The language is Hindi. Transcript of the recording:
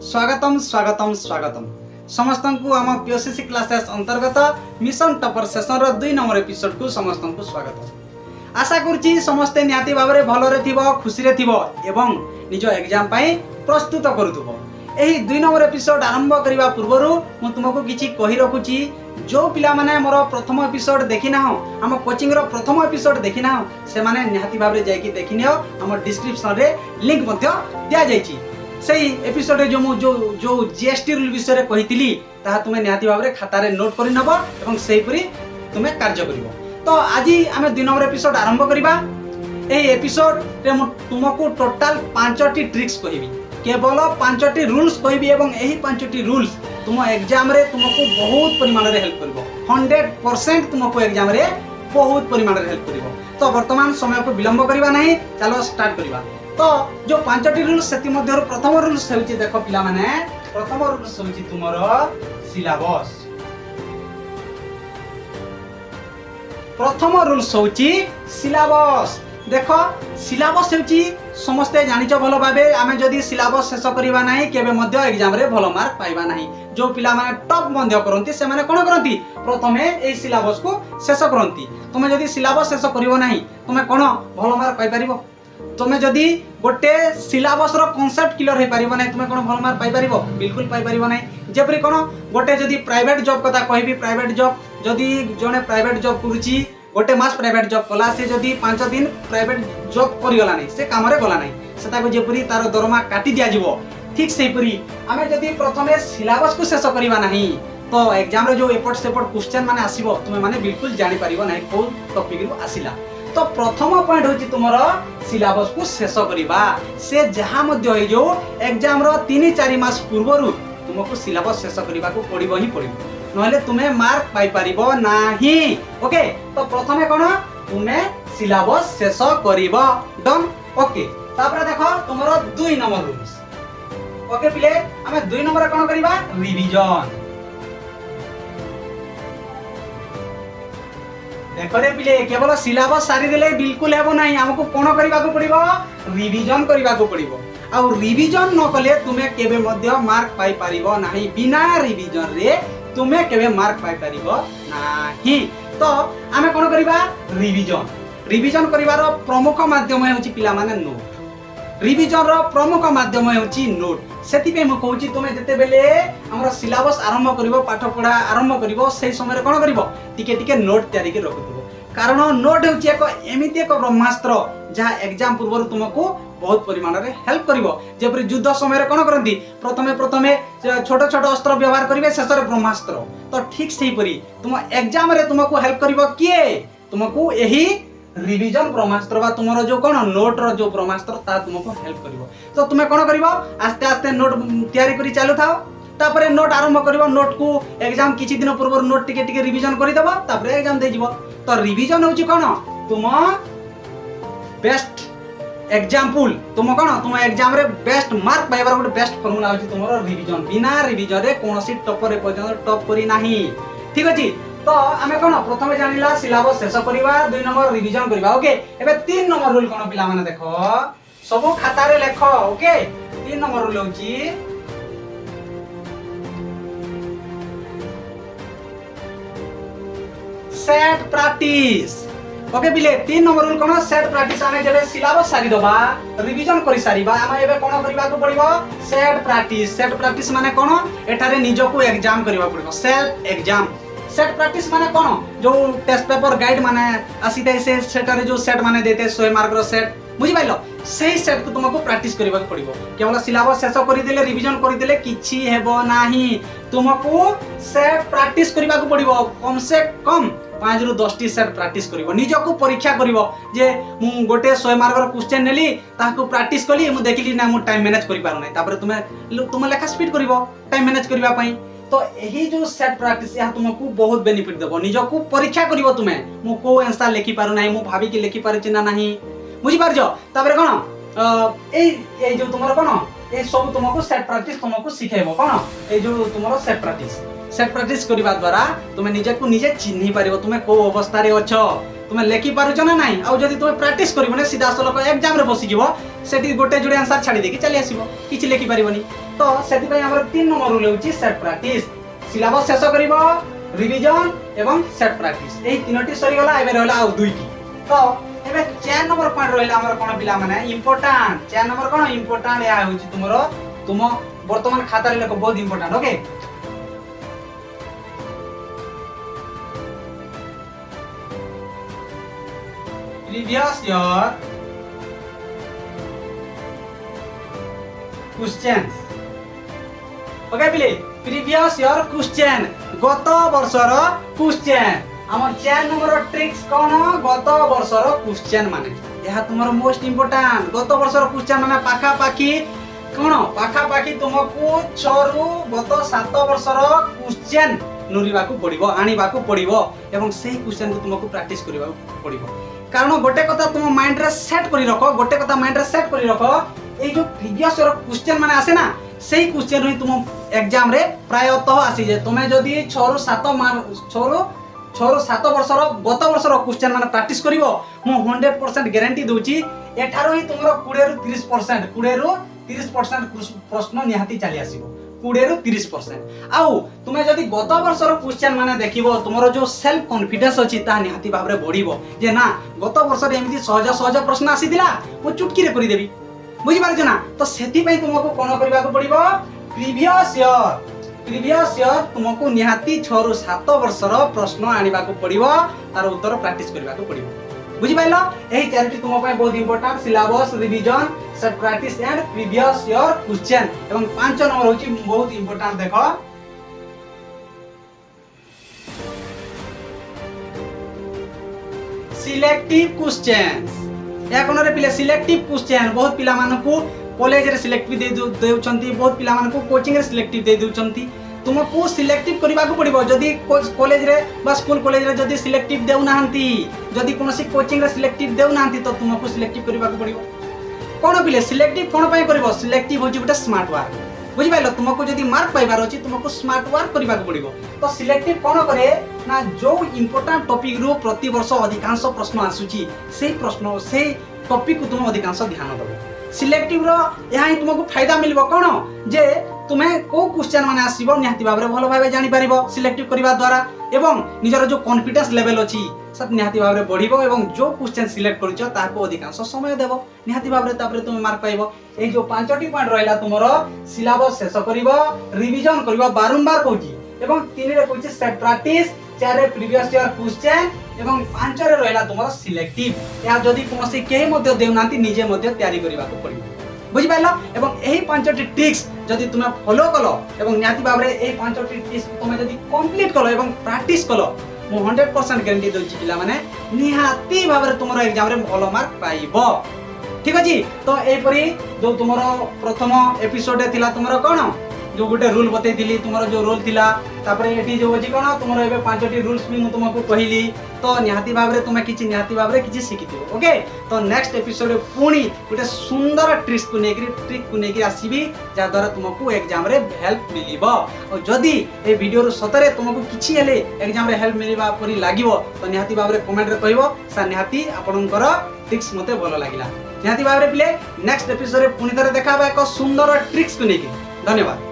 स्वागतम स्वागतम स्वागतम समस्त को आम पीओसीसी क्लासेस अंतर्गत मिशन टॉपर सेशन रो 2 नंबर एपिसोड को समस्त को स्वागत। आशा करुच्ची समस्ते निहाती भाव में भलरे थिबो खुशी रे थिबो एवं निज एग्जाम पाई प्रस्तुत करूथबो। एही 2 नंबर एपिसोड आरंभ करिवा पूर्वरु मु तुमको किछि कहि रखुची। जो पिला माने मोर प्रथम एपिसोड देखि ना हो हम कोचिंग रो प्रथम एपिसोड देखि ना हो से माने निहाती भाव रे जाई कि देखिनियो हम डिस्क्रिप्शन रे लिंक मध्य दिया जाईची। सही एपिसोड जो जो जीएसटी रूल विषय रे कहितिली ताहा तुमे निहाती भाव रे खाता रे नोट करि नबो एवं सेहीपरि तुमे कार्य करिवो। तो आज आमे 2 नंबर एपिसोड आरंभ करिबा। एही एपिसोड रे मु तुमको टोटल 5टी ट्रिक्स कहिबी, केवल 5टी रूल्स कहिबी एवं एही 5टी रूल्स तुम एग्जाम रे तुमको बहुत परिमाण रे हेल्प करिवो। 100% तुमको एग्जाम रे बहुत परिमाण रे हेल्प करिवो। तो वर्तमान समय को विलंब करिबा नहीं, चलो स्टार्ट करिबा। तो जो 5टी रूल्स सेति मध्य प्रथम रूल्स हेउची देखो पिला माने, प्रथम रूल्स हेउची तुमरो सिलेबस। प्रथम रूल्स हेउची सिलेबस। देखो सिलेबस हेउची समस्ते जानिचो भलो भाबे आमे जदी सिलेबस शेष करिबा नाही केबे मध्य एग्जाम रे भलो मार्क पाइबा नाही। जो पिला माने टॉप मध्य करंती से माने कोन करंती, प्रथमे ए सिलेबस को शेष करंती। तुमे जदी सिलेबस शेष करिवो नाही तुमे कोन भलो मार्क पाइ परिबो। तुमे जदी गोटे सिलेबस रो कांसेप्ट क्लियर हे परिबो नै तुमे कोन भलो मार्क पाइ परिबो, बिल्कुल पाइ परिबो नै। जेपरि कोन गोटे जदी प्राइवेट जॉब कथा कहबी, प्राइवेट जॉब जदी जने प्राइवेट जॉब करूची गोटे मास प्राइवेट जॉब कला से जदी 5 दिन प्राइवेट जॉब करि गला नै से काम रे गला नै सेता को जेपरि तारो दरमा काटी दिया जिवो, ठीक सेपरि आमे जदी प्रथमे सिलेबस को शेष करिबा नाही तो एग्जाम रे जो एपट सेपट क्वेश्चन माने आसीबो तुमे माने बिल्कुल जानि परिबो नै को टॉपिक रु आसीला। तो प्रथम पॉइंट होची तुमरो सिलेबस को शेष करिबा। से जहा मध्य होई जो एग्जाम रो 3-4 मास पूर्वरु तुमको सिलेबस शेष करिबा को पड़िबो ही पड़िबो, नहले तुमे मार्क पाइ परिबो नाही। ओके, तो प्रथमे कोन तुमे सिलेबस शेष करिबो। डन। ओके, तापर देखो तुमरो 2 नंबर रूल्स। ओके पिले हमें 2 नंबर कोन करिबा, रिवीजन। देखो रे पिले केवल सिलेबस सारी देले बिल्कुल हेबो नाही, हमको कोन करिबा को पड़िबो, रिवीजन करिबा को पड़िबो। आ रिवीजन न कले तुमे केबे मध्य मार्क पाइ परिबो नाही। बिना रिवीजन रे तुमे केबे मार्क पाइ परिबो नाही। तो आमे कोन करिबा, रिवीजन। रिवीजन करिवार प्रमुख माध्यम हेउची पिला माने नोट। रिवीजन रो प्रमुख माध्यम हेउची नोट। सेति पे म कहूची तुमे जते बेले हमर सिलेबस आरंभ करिवो, पाठ पढा आरंभ करिवो, सेही समय रे कोन करिवो, टिके टिके नोट तयारी के रखुथबो। कारण नोट हेउची एक एमिति एक ब्रह्मास्त्र जहा एग्जाम पूर्व तुमको बहुत परिमाण रे हेल्प करिवो। जेपरि युद्ध समय रे कोन करंती, प्रथमे छोट छोट अस्त्र व्यवहार करिवे, शेष रे ब्रह्मास्त्र। तो ठीक सेही परी तुम एग्जाम रे तुमको हेल्प करिवो किए, तुमको एही रिवीजन ब्रह्मास्त्र बा तुमरो जो कोन नोट रो जो ब्रह्मास्त्र ता तुमको हेल्प करिवो। तो तुमे कोन करिवो, आस्ते आस्ते नोट तयारी करी चालू थाओ। तापरे नोट आरंभ करिवो, नोट को एग्जाम किछि दिन पूर्व नोट टिके टिके रिवीजन करि देबो, तापरे एग्जाम दे जिवो। तो रिवीजन होची कोन तुम बेस्ट एग्जांपल, तुम कोन तुम एग्जाम रे बेस्ट मार्क पाइबार गोटे बेस्ट फार्मूला होची तुमरो रिवीजन। बिना रिवीजन रे कोनोसी टॉपर पर्यंत टॉप करी नाही। ठीक अछि। तो आमे कोन प्रथमे जानिला सिलेबस शेष करिबा, 2 नंबर रिवीजन करिबा। ओके, एबे 3 नंबर रूल कोन पिला माने देखो सब खाता रे लेखो। ओके, 3 नंबर रूल होची सेट प्रैक्टिस। ओके पिले 3 नंबर रूल कोन, सेट प्रैक्टिस। आमे जेबे सिलेबस सारी दबा, रिवीजन करि सारीबा, आमे एबे कोन करिबा को पड़िबो, सेट प्रैक्टिस। सेट प्रैक्टिस माने कोन, एठारे निजको एग्जाम करिबा पड़िबो, सेल्फ एग्जाम। सेट प्रैक्टिस माने कोन, जो टेस्ट पेपर गाइड माने आसीते से सेटारे जो सेट माने देते 100 मार्क रो सेट, बुझि पाइलो, सही सेट को तुमको प्रैक्टिस करिबा पड़िबो। केवल सिलेबस शेष करि देले रिवीजन करि देले किछि हेबो नाही, तुमको सेट प्रैक्टिस करिबा को पड़िबो। कम से कम 5 रु 10 टी सेट प्रैक्टिस करिवो। निजको परीक्षा करिवो जे मु गोटे 100 मार्क रो क्वेश्चन नेली, ताको प्रैक्टिस कली, मु देखिली ना मु टाइम मैनेज करि पारो नै, तापर तुम लेखा स्पीड करिवो टाइम मैनेज करिवा पई। तो यही जो सेट प्रैक्टिस या तुमको बहुत बेनिफिट देबो। निजको परीक्षा करिवो, तुमे मु को आंसर लिखि पारो नै, मु भाबी के लिखि पारछि ना नाही, बुझि पारजो। तापर कोन ए जो तुमरो कोन ए सब तुमको सेट प्रैक्टिस तुमको सिखेबो। कोन ए जो तुमरो सेट प्रैक्टिस करिबा द्वारा तुमे निजको निजे चिन्हि पारिबो, तुमे को अवस्था रे अछो, तुमे लेखि पारुछ ना नाही। आ जदी तुमे प्रैक्टिस करिवो ने सीधा सलक एग्जाम रे बसि जिवो, सेठी गोटे जोडे आंसर छाडी देकी चली आसीबो, किछि लेखि पारिबोनी। तो सेति पई हमर 3 नंबर रूल होउची सेट प्रैक्टिस सिलेबस शेष करिवो रिवीजन एवं सेट प्रैक्टिस एही तीनोटी सरी गला एबे रहला आ दुईटी तो एबे 4 नंबर पॉइंट रहला हमर कोन पिला माने इंपोर्टेंट 4 नंबर कोन इंपोर्टेंट या होउची तुम वर्तमान खाता रे लेको बहुत important okay previous year questions okay पिले प्रीवियस ईयर क्वेश्चन गत वर्षर क्वेश्चन हमर 4 नंबर ट्रिक्स कोन गत वर्षर क्वेश्चन माने यहा तुमरो मोस्ट इंपोर्टेंट गत वर्षर क्वेश्चन माने पाखा पाखी कोन पाखा पाखी तुमको 6 रु गत 7 वर्षर क्वेश्चन नोरिबा को पड़िबो आनिबा को पड़िबो एवं सेही क्वेश्चन को तुमको प्रैक्टिस करिबा पड़िबो कारण गोटे कथा तुम माइंड रे सेट करि रखो गोटे कथा माइंड रे सेट करि रखो ए जो प्रीवियस ईयर क्वेश्चन माने आसे ना सेही क्वेश्चन ही तुम एग्जाम रे प्रायतः आसी जे तुमे जदी 6 रु 7 वर्षर गत वर्षर क्वेश्चन माने प्रैक्टिस करिवो मु 100% गारंटी दोची एठारो ही तुमरो 20 रु 30% प्रश्न निहाती चली आसीबो 20 रु 30% आउ तुमे जदी गत वर्षर क्वेश्चन माने देखिबो तुमरो जो सेल्फ कॉन्फिडेंस अछि ता निहाती भाबरे बढ़िबो जे ना गत वर्षर एमिति सहज सहज प्रश्न आसीदिला मु चुटकी रे करि देबी बुझि पारछ ना तो सेति पई तुमको कोन करबा को पड़िबो प्रीवियस ईयर तुमको निहाती 6 रु 7 वर्षर प्रश्न आनिबा को पड़िबो तार उत्तर प्रैक्टिस करबा को पड़िबो बुझि पाइलो एही चारिटी तुम पई बहुत important syllabus revision set practice and previous year question एवं 5 नंबर होची बहुत इंपोर्टेंट देखो सिलेक्टिव क्वेश्चंस या कोन रे पिले सिलेक्टिव क्वेश्चन बहुत पिला मानकू कॉलेज रे सिलेक्टिव दे देउछंती बहुत पिला मानकू कोचिंग रे सिलेक्टिव दे देउछंती तुमको सिलेक्टिव करबा को पड़िबो जदी कॉलेज रे बा स्कूल कॉलेज रे जदी सिलेक्टिव देउ नाहंती जदी कोनोसी कोचिंग रे सिलेक्टिव देउ नाहंती तो तुमको सिलेक्टिव करबा को पड़िबो कोन पिले सिलेक्टिव कोन पय करबो सिलेक्टिव होची गुटे स्मार्ट वर्क बुझि पाइलो तुमको जदी मार्क पाइबार अछि तुमको स्मार्ट वर्क करबा को पड़िबो तो सिलेक्टिव कोन करे ना जो इंपोर्टेंट टॉपिक रो प्रति वर्ष अधिकांश प्रश्न आसुची सेही प्रश्न सेही टॉपिक को तुम अधिकांश ध्यान दबो सिलेक्टिव रो यहा ही तुमको फायदा मिलबो कोन जे तुमे को क्वेश्चन माने आसीबो निहाती भाबरे भलो भाबे जानि परिबो सिलेक्टिव करबा द्वारा एवं निजर जो कॉन्फिडेंस लेवल अछि सब निहाती भाबरे बढ़िबो एवं जो क्वेश्चन सिलेक्ट करिचो ताको अधिकांश समय देबो निहाती भाबरे तापरे तुमे मार्क पाइबो ए जो 5टी पॉइंट रहला तुमरो सिलेबस शेष करिवो रिवीजन करिवो बारंबार कहूची एवं 3 रे कहूची सेट प्रैक्टिस 4 रे प्रीवियस ईयर क्वेश्चन एवं 5 रे रहला तुमरो सिलेक्टिव या जदी कोनोसी केही मध्ये देउनांती निजे मध्ये तयारी करिबा को पड़िबो बुझि पाइलो एवं एही 5टी ट्रिक्स जदी तुमे फॉलो कलो एवं निहाती भाबरे एही 5टी ट्रिक्स तुमे जदी कंप्लीट कलो एवं प्रैक्टिस कलो मु 100% गारंटी दोची पिला माने निहाती भाबरे तुमरो एग्जाम रे भलो मार्क पाइबो ठीक अछि तो एही परी जो तुमरो प्रथम एपिसोड थिला तुमरो कोन जो गुटे रूल बतै दिली तुमरो जो रोल थिला तापरे एठी जो होची कोन तुमरो एबे 5टी रूल्स भी मु तुमको कहिली तो निहाती भाबरे तुमे किछि निहाती भाबरे किछि सिखिथिबो ओके तो नेक्स्ट एपिसोड पुणी गुटे सुंदर ट्रिक को नेकी आसीबी जा द्वारा तुमको एग्जाम रे हेल्प मिलिबो और जदी ए वीडियो रो सतरे तुमको किछि हेले एग्जाम रे हेल्प मिलिबा परी लागिबो तो निहाती भाबरे कमेंट रे कहिबो सा निहाती आपनकर ट्रिक्स मते भलो लागिला निहाती भाबरे पिले नेक्स्ट एपिसोड रे पुणी थरे देखाबा एक सुंदर ट्रिक्स को नेकी धन्यवाद।